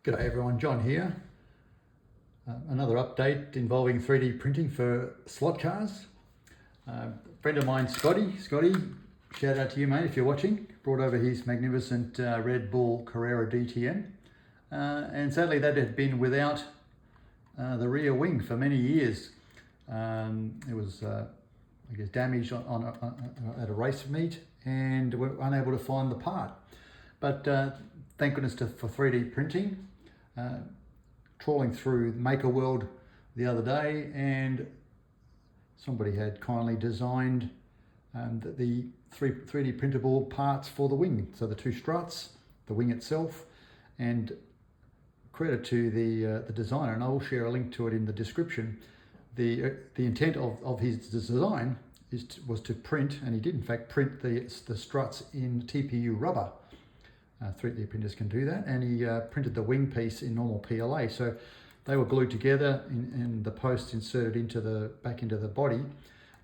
G'day everyone, John here. Another update involving 3D printing for slot cars. A friend of mine, Scotty, shout out to you mate if you're watching, brought over his magnificent Red Bull Carrera DTM. And sadly that had been without the rear wing for many years. It was I guess damaged at a race meet and we're unable to find the part. But thank goodness for 3D printing. Trawling through Makerworld the other day, and somebody had kindly designed the 3D printable parts for the wing. So the two struts, the wing itself, and credit to the designer, and I will share a link to it in the description. The intent of his design was to print, and he did in fact print the struts in TPU rubber. 3D printers can do that, and he printed the wing piece in normal PLA. So they were glued together and the posts inserted into back into the body.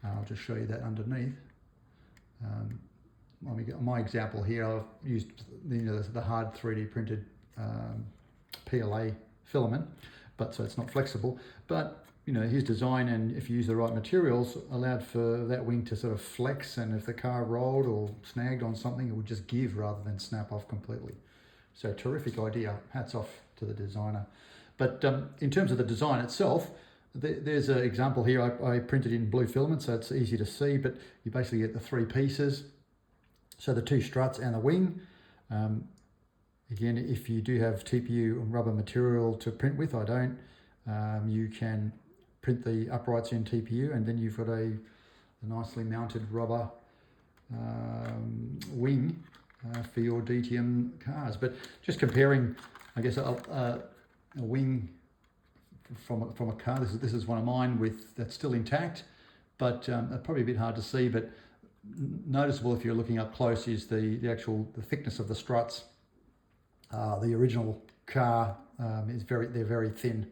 I'll just show you that underneath. My example here, I've used the hard 3D printed PLA filament, but so it's not flexible. But his design, and if you use the right materials, allowed for that wing to sort of flex, and if the car rolled or snagged on something, it would just give rather than snap off completely. So terrific idea, hats off to the designer. But in terms of the design itself, there's an example here. I printed in blue filament, so it's easy to see, but you basically get the three pieces. So the two struts and the wing. Again, if you do have TPU and rubber material to print with, I don't, you can print the uprights in TPU, and then you've got a nicely mounted rubber wing for your DTM cars. But just comparing, I guess, a wing from a car, this is one of mine that's still intact, but probably a bit hard to see, but noticeable if you're looking up close is the thickness of the struts. The original car they're very thin.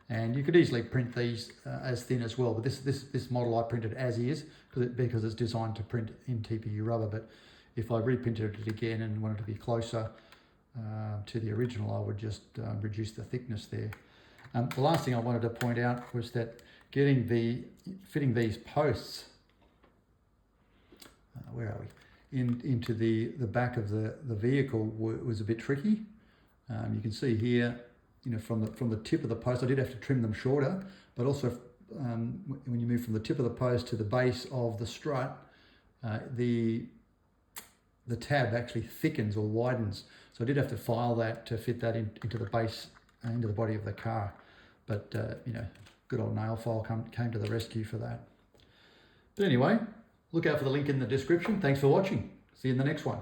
And you could easily print these as thin as well, but this model I printed as is because it's designed to print in TPU rubber. But if I reprinted it again and wanted to be closer to the original, I would just reduce the thickness there. The last thing I wanted to point out was that fitting these posts, where are we, into the back of the vehicle was a bit tricky. You can see here, from the tip of the post, I did have to trim them shorter, but also when you move from the tip of the post to the base of the strut, the tab actually thickens or widens. So I did have to file that to fit that into the base, into the body of the car. But good old nail file came to the rescue for that. But anyway, look out for the link in the description. Thanks for watching. See you in the next one.